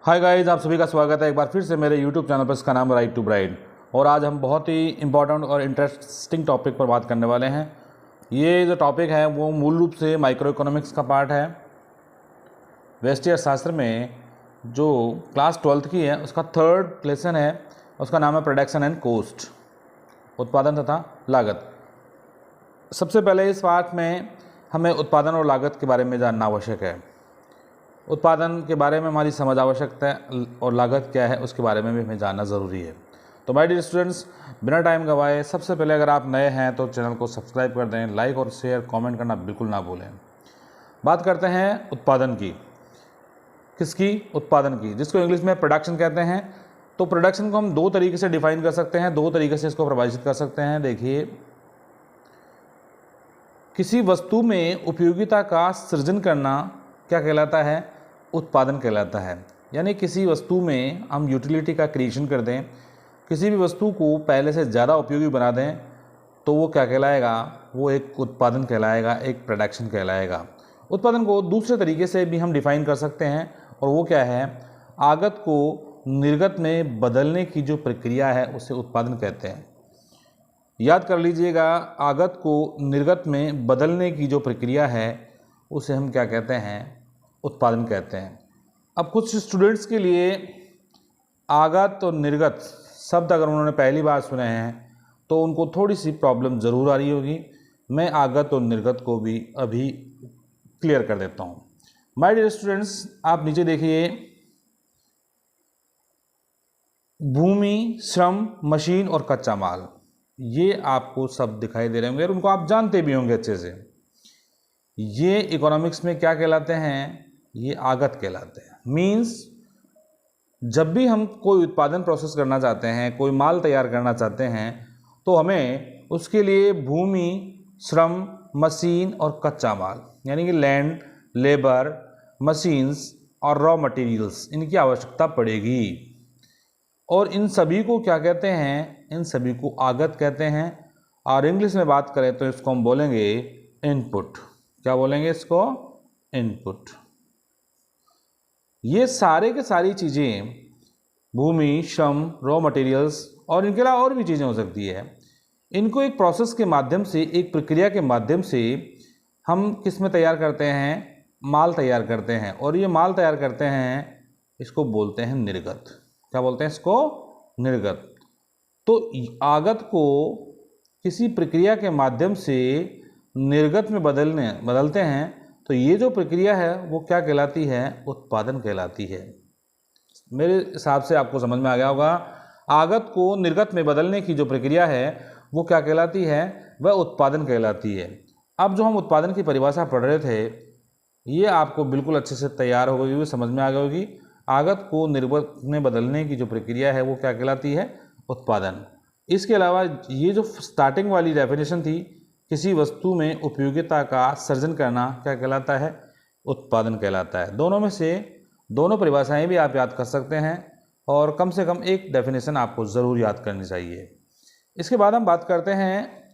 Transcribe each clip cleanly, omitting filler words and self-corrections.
Hi guys, आप सभी का स्वागत है एक बार फिर से मेरे यूट्यूब चैनल पर। इसका नाम है राइट टू ब्राइड और आज हम बहुत ही इंपॉर्टेंट और इंटरेस्टिंग टॉपिक पर बात करने वाले हैं। ये जो टॉपिक है वो मूल रूप से माइक्रो इकोनॉमिक्स का पार्ट है। व्यष्टि अर्थशास्त्र में जो क्लास 12th की है उसका थर्ड लेसन है, उसका नाम है प्रोडक्शन एंड कॉस्ट, उत्पादन तथा लागत। सबसे पहले इस पार्ट में हमें उत्पादन और लागत के बारे में जानना आवश्यक है। उत्पादन के बारे में हमारी समझ आवश्यकता है और लागत क्या है उसके बारे में भी हमें जानना ज़रूरी है। तो माय डियर स्टूडेंट्स, बिना टाइम गवाए सबसे पहले अगर आप नए हैं तो चैनल को सब्सक्राइब कर दें, लाइक और शेयर कमेंट करना बिल्कुल ना भूलें। बात करते हैं उत्पादन की। किसकी? उत्पादन की, जिसको इंग्लिश में प्रोडक्शन कहते हैं। तो प्रोडक्शन को हम दो तरीके से डिफाइन कर सकते हैं, दो तरीके से इसको परिभाषित कर सकते हैं। देखिए, किसी वस्तु में उपयोगिता का सृजन करना क्या कहलाता है? उत्पादन कहलाता है। यानी किसी वस्तु में हम यूटिलिटी का क्रिएशन कर दें, किसी भी वस्तु को पहले से ज़्यादा उपयोगी बना दें, तो वो क्या कहलाएगा? वो एक उत्पादन कहलाएगा, एक प्रोडक्शन कहलाएगा। उत्पादन को दूसरे तरीके से भी हम डिफाइन कर सकते हैं और वो क्या है? आगत को निर्गत में बदलने की जो प्रक्रिया है उसे उत्पादन कहते हैं। याद कर लीजिएगा, आगत को निर्गत में बदलने की जो प्रक्रिया है उसे हम क्या कहते हैं? उत्पादन कहते हैं। अब कुछ स्टूडेंट्स के लिए आगत और निर्गत शब्द अगर उन्होंने पहली बार सुने हैं तो उनको थोड़ी सी प्रॉब्लम ज़रूर आ रही होगी। मैं आगत और निर्गत को भी अभी क्लियर कर देता हूँ। माय डियर स्टूडेंट्स, आप नीचे देखिए, भूमि, श्रम, मशीन और कच्चा माल, ये आपको शब्द दिखाई दे रहे होंगे और उनको आप जानते भी होंगे अच्छे से। ये इकोनॉमिक्स में क्या कहलाते हैं? ये आगत कहलाते हैं। मीन्स जब भी हम कोई उत्पादन प्रोसेस करना चाहते हैं, कोई माल तैयार करना चाहते हैं, तो हमें उसके लिए भूमि, श्रम, मशीन और कच्चा माल यानी कि लैंड, लेबर, मशीन्स और रॉ मटेरियल्स, इनकी आवश्यकता पड़ेगी। और इन सभी को क्या कहते हैं? इन सभी को आगत कहते हैं। और इंग्लिश में बात करें तो इसको हम बोलेंगे इनपुट। क्या बोलेंगे इसको? इनपुट। ये सारे के सारी चीज़ें, भूमि, श्रम, रॉ मटेरियल्स और इनके अलावा और भी चीज़ें हो सकती है, इनको एक प्रोसेस के माध्यम से, एक प्रक्रिया के माध्यम से हम किस में तैयार करते हैं? माल तैयार करते हैं। और ये माल तैयार करते हैं, इसको बोलते हैं निर्गत। क्या बोलते हैं इसको? निर्गत। तो आगत को किसी प्रक्रिया के माध्यम से निर्गत में बदलते हैं, तो ये जो प्रक्रिया है वो क्या कहलाती है? उत्पादन कहलाती है। मेरे हिसाब से आपको समझ में आ गया होगा। आगत को निर्गत में बदलने की जो प्रक्रिया है वो क्या कहलाती है? वह उत्पादन कहलाती है। अब जो हम उत्पादन की परिभाषा पढ़ रहे थे, ये आपको बिल्कुल अच्छे से तैयार हो गई होगी, समझ में आ गई होगी। आगत को निर्गत में बदलने की जो प्रक्रिया है वो क्या कहलाती है? उत्पादन। इसके अलावा ये जो स्टार्टिंग वाली डेफिनेशन थी, किसी वस्तु में उपयोगिता का सृजन करना क्या कहलाता है? उत्पादन कहलाता है। दोनों में से दोनों परिभाषाएं भी आप याद कर सकते हैं और कम से कम एक डेफिनेशन आपको ज़रूर याद करनी चाहिए। इसके बाद हम बात करते हैं,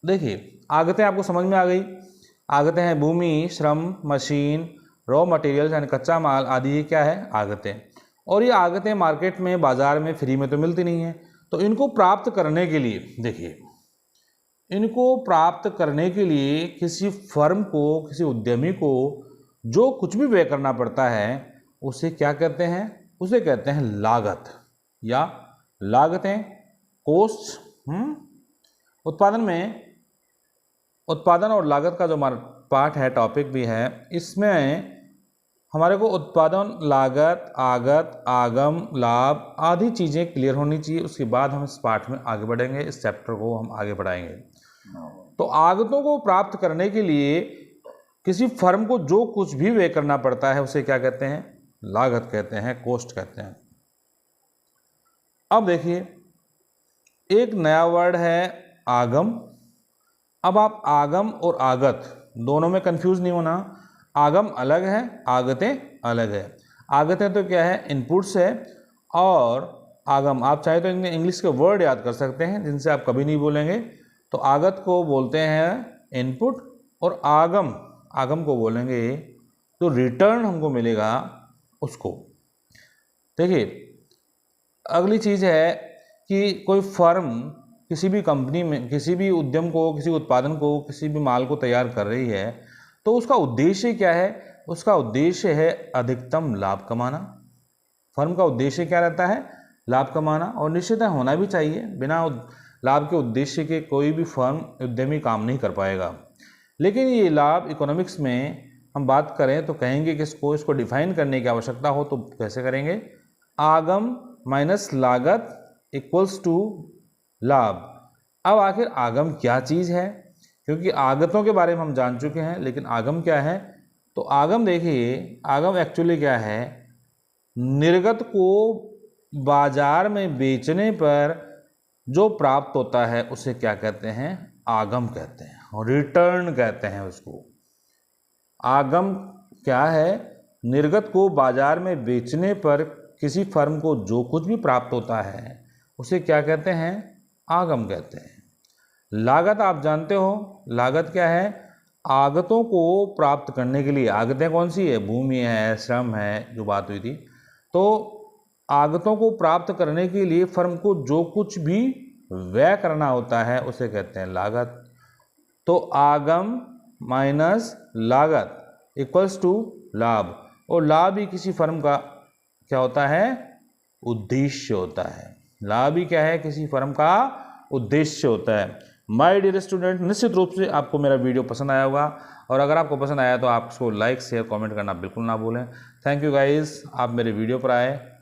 देखिए, आगतें आपको समझ में आ गई। आगतें हैं भूमि, श्रम, मशीन, रॉ मटेरियल्स यानी कच्चा माल आदि। ये क्या है? आगतें। और ये आगतें मार्केट में, बाजार में फ्री में तो मिलती नहीं है। तो इनको प्राप्त करने के लिए, देखिए, इनको प्राप्त करने के लिए किसी फर्म को, किसी उद्यमी को जो कुछ भी व्यय करना पड़ता है उसे क्या कहते हैं? उसे कहते हैं लागत या लागतें, कॉस्ट। उत्पादन में उत्पादन और लागत का जो हमारा पार्ट है, टॉपिक भी है, इसमें हमारे को उत्पादन, लागत, आगत, आगम, लाभ आदि चीज़ें क्लियर होनी चाहिए। उसके बाद हम इस पार्ट में आगे बढ़ेंगे, इस चैप्टर को हम आगे बढ़ाएंगे। तो आगतों को प्राप्त करने के लिए किसी फर्म को जो कुछ भी व्यय करना पड़ता है उसे क्या कहते हैं? लागत कहते हैं, कॉस्ट कहते हैं। अब देखिए, एक नया वर्ड है आगम। अब आप आगम और आगत दोनों में कंफ्यूज नहीं होना। आगम अलग है, आगतें अलग है। आगतें तो क्या है? इनपुट्स है। और आगम, आप चाहे तो इंग्लिश के वर्ड याद कर सकते हैं जिनसे आप कभी नहीं बोलेंगे। तो आगत को बोलते हैं इनपुट और आगम को बोलेंगे जो रिटर्न हमको मिलेगा उसको। देखिए, अगली चीज़ है कि कोई फर्म किसी भी कंपनी में किसी भी उद्यम को, किसी उत्पादन को, किसी भी माल को तैयार कर रही है, तो उसका उद्देश्य क्या है? उसका उद्देश्य है अधिकतम लाभ कमाना। फर्म का उद्देश्य क्या रहता है? लाभ कमाना, और निश्चितः होना भी चाहिए। बिना लाभ के उद्देश्य के कोई भी फर्म, उद्यमी काम नहीं कर पाएगा। लेकिन ये लाभ इकोनॉमिक्स में हम बात करें तो कहेंगे कि इसको डिफाइन करने की आवश्यकता हो तो कैसे करेंगे? आगम माइनस लागत इक्वल्स टू लाभ। अब आखिर आगम क्या चीज़ है? क्योंकि आगतों के बारे में हम जान चुके हैं, लेकिन आगम क्या है? तो आगम देखिए, आगम एक्चुअली क्या है? निर्गत को बाजार में बेचने पर जो प्राप्त होता है उसे क्या कहते हैं? आगम कहते हैं, और रिटर्न कहते हैं उसको। आगम क्या है? निर्गत को बाजार में बेचने पर किसी फर्म को जो कुछ भी प्राप्त होता है उसे क्या कहते हैं? आगम कहते हैं। लागत आप जानते हो, लागत क्या है? आगतों को प्राप्त करने के लिए, आगतें कौन सी है? भूमि है, श्रम है, जो बात हुई थी। तो आगतों को प्राप्त करने के लिए फर्म को जो कुछ भी व्यय करना होता है उसे कहते हैं लागत। तो आगम माइनस लागत इक्वल्स टू लाभ, और लाभ ही किसी फर्म का क्या होता है? उद्देश्य होता है। लाभ ही क्या है? किसी फर्म का उद्देश्य होता है। माय डियर स्टूडेंट, निश्चित रूप से आपको मेरा वीडियो पसंद आया होगा, और अगर आपको पसंद आया तो आप इसको लाइक, शेयर, कमेंट करना बिल्कुल ना भूलें। थैंक यू गाइस, आप मेरे वीडियो पर आए।